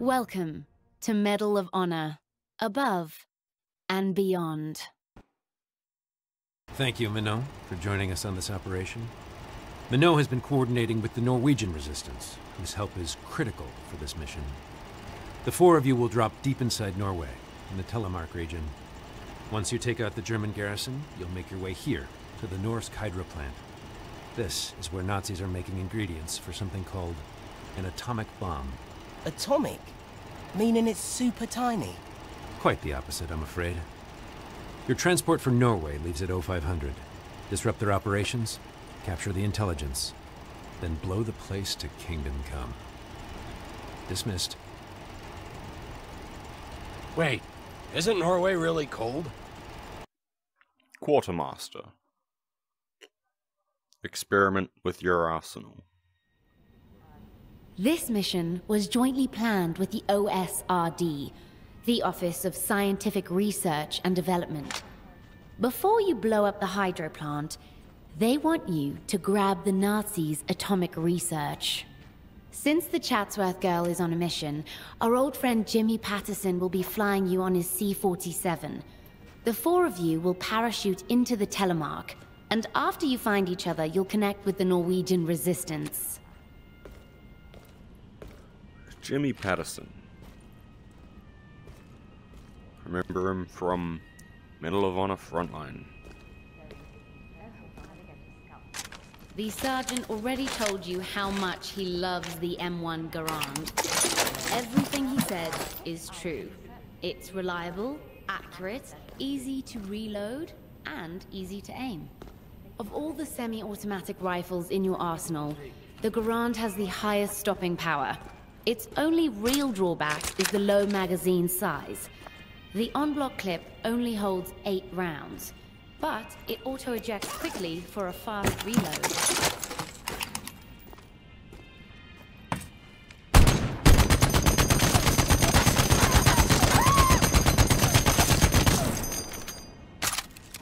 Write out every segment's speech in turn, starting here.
Welcome to Medal of Honor, above and beyond. Thank you, Minot, for joining us on this operation. Minot has been coordinating with the Norwegian resistance, whose help is critical for this mission. The four of you will drop deep inside Norway, in the Telemark region. Once you take out the German garrison, you'll make your way here, to the Norsk Hydro plant. This is where Nazis are making ingredients for something called an atomic bomb. Atomic? Meaning it's super tiny? Quite the opposite, I'm afraid. Your transport for Norway leaves at 0500. Disrupt their operations, capture the intelligence, then blow the place to kingdom come. Dismissed. Wait, isn't Norway really cold? Quartermaster. Experiment with your arsenal. This mission was jointly planned with the OSRD, the Office of Scientific Research and Development. Before you blow up the hydro plant, they want you to grab the Nazis' atomic research. Since the Chatsworth girl is on a mission, our old friend Jimmy Patterson will be flying you on his C-47. The four of you will parachute into the Telemark, and after you find each other, you'll connect with the Norwegian resistance. Jimmy Patterson. Remember him from Medal of Honor Frontline. The sergeant already told you how much he loves the M1 Garand. Everything he said is true. It's reliable, accurate, easy to reload, and easy to aim. Of all the semi-automatic rifles in your arsenal, the Garand has the highest stopping power. Its only real drawback is the low magazine size. The on-block clip only holds 8 rounds, but it auto-ejects quickly for a fast reload.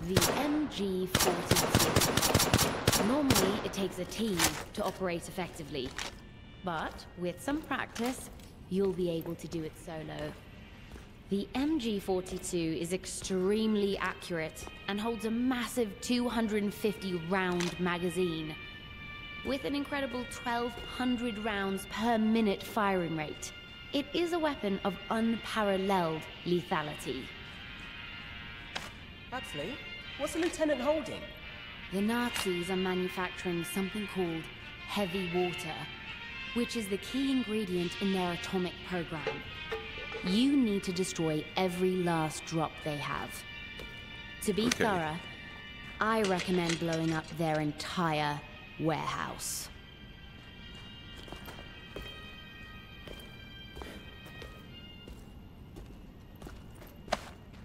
The MG42. Normally, it takes a team to operate effectively. But with some practice, you'll be able to do it solo. The MG42 is extremely accurate and holds a massive 250-round magazine. With an incredible 1,200 rounds per minute firing rate, it is a weapon of unparalleled lethality. Huxley, what's the lieutenant holding? The Nazis are manufacturing something called heavy water, which is the key ingredient in their atomic program. You need to destroy every last drop they have. To be thorough, I recommend blowing up their entire warehouse.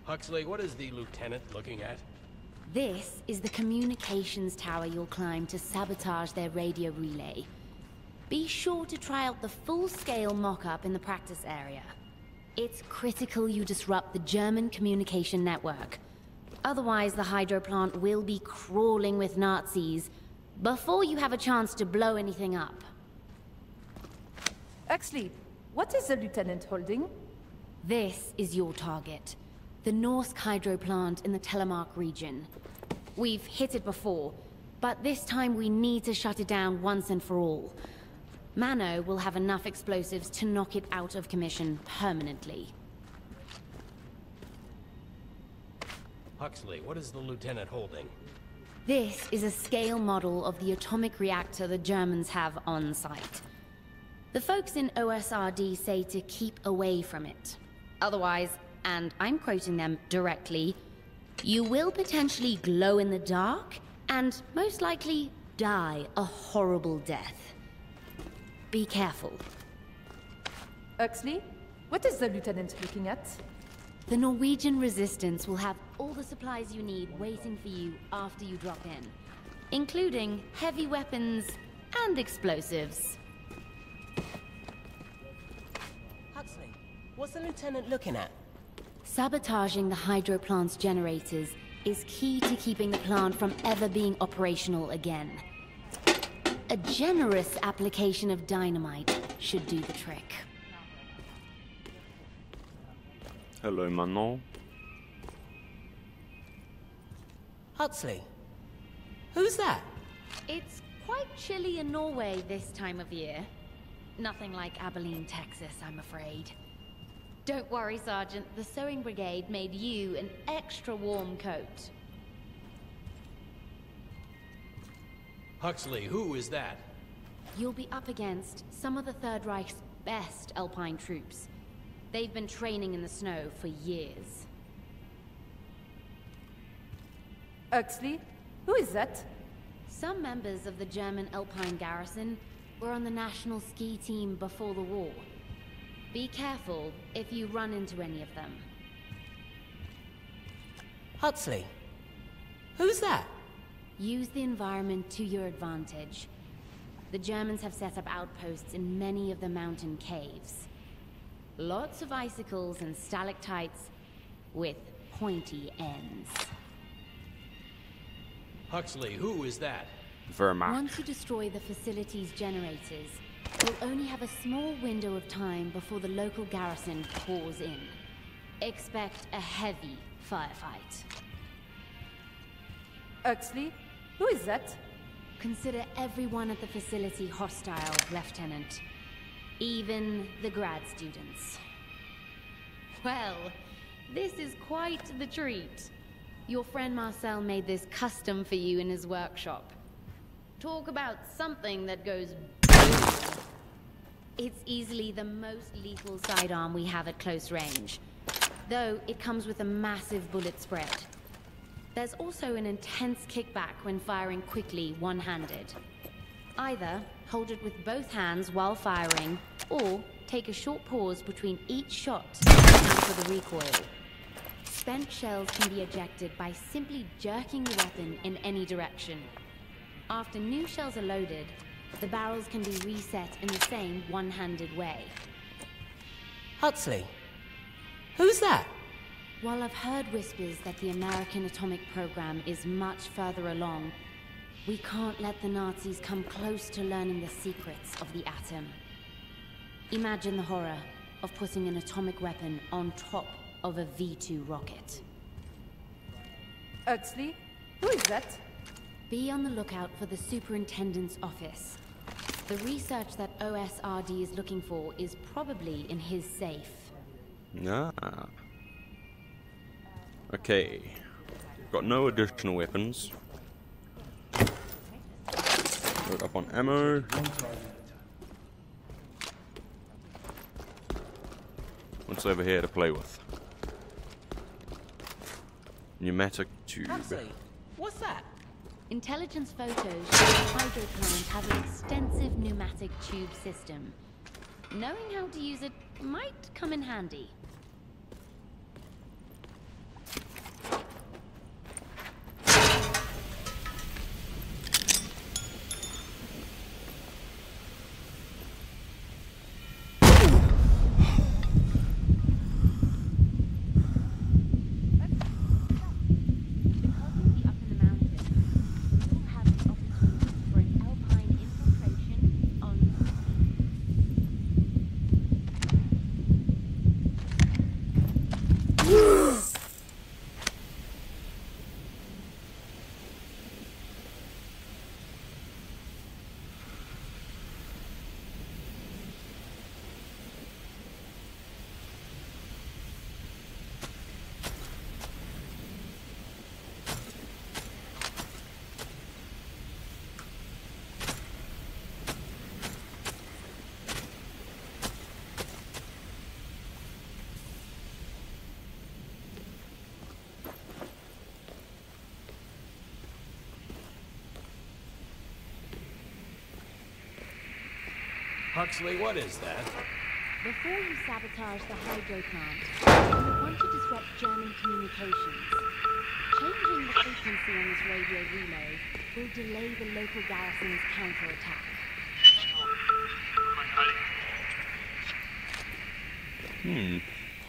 Huxley, what is the lieutenant looking at? This is the communications tower you'll climb to sabotage their radio relay. Be sure to try out the full-scale mock-up in the practice area. It's critical you disrupt the German communication network. Otherwise, the hydro plant will be crawling with Nazis before you have a chance to blow anything up. Huxley, what is the lieutenant holding? This is your target. The Norsk Hydro plant in the Telemark region. We've hit it before, but this time we need to shut it down once and for all. Mano will have enough explosives to knock it out of commission permanently. Huxley, what is the lieutenant holding? This is a scale model of the atomic reactor the Germans have on site. The folks in OSRD say to keep away from it. Otherwise, and I'm quoting them directly, you will potentially glow in the dark and most likely die a horrible death. Be careful. Huxley, what is the lieutenant looking at? The Norwegian resistance will have all the supplies you need waiting for you after you drop in, including heavy weapons and explosives. Huxley, what's the lieutenant looking at? Sabotaging the hydro plant's generators is key to keeping the plant from ever being operational again. A generous application of dynamite should do the trick. Hello, Manon. Huxley, who's that? It's quite chilly in Norway this time of year. Nothing like Abilene, Texas, I'm afraid. Don't worry, Sergeant. The sewing brigade made you an extra warm coat. Huxley, who is that? You'll be up against some of the Third Reich's best Alpine troops. They've been training in the snow for years. Huxley? Who is that? Some members of the German Alpine garrison were on the national ski team before the war. Be careful if you run into any of them. Huxley, who's that? Use the environment to your advantage. The Germans have set up outposts in many of the mountain caves. Lots of icicles and stalactites with pointy ends. Huxley, who is that? Wehrmacht. Once you destroy the facility's generators, you'll only have a small window of time before the local garrison pours in. Expect a heavy firefight. Huxley? Who is that? Consider everyone at the facility hostile, Lieutenant. Even the grad students. Well, this is quite the treat. Your friend Marcel made this custom for you in his workshop. Talk about something that goes boom. It's easily the most lethal sidearm we have at close range, though it comes with a massive bullet spread. There's also an intense kickback when firing quickly one-handed. Either hold it with both hands while firing, or take a short pause between each shot to account for the recoil. Spent shells can be ejected by simply jerking the weapon in any direction. After new shells are loaded, the barrels can be reset in the same one-handed way. Huxley, who's that? While I've heard whispers that the American atomic program is much further along, we can't let the Nazis come close to learning the secrets of the atom. Imagine the horror of putting an atomic weapon on top of a V-2 rocket. Huxley? Who is that? Be on the lookout for the Superintendent's office. The research that OSRD is looking for is probably in his safe. Ah. Okay. Got no additional weapons. Load up on ammo. What's over here to play with? Pneumatic tube. Huxley, what's that? Intelligence photos show the hydro plant have an extensive pneumatic tube system. Knowing how to use it might come in handy. Huxley, what is that? Before you sabotage the hydro plant, you want to disrupt German communications. Changing the frequency on this radio relay will delay the local garrison's counterattack.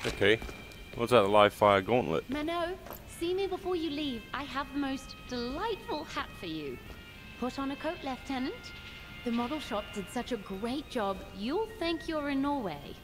Okay. What's that live fire gauntlet? Mano, see me before you leave. I have the most delightful hat for you. Put on a coat, Lieutenant. The model shop did such a great job, you'll think you're in Norway.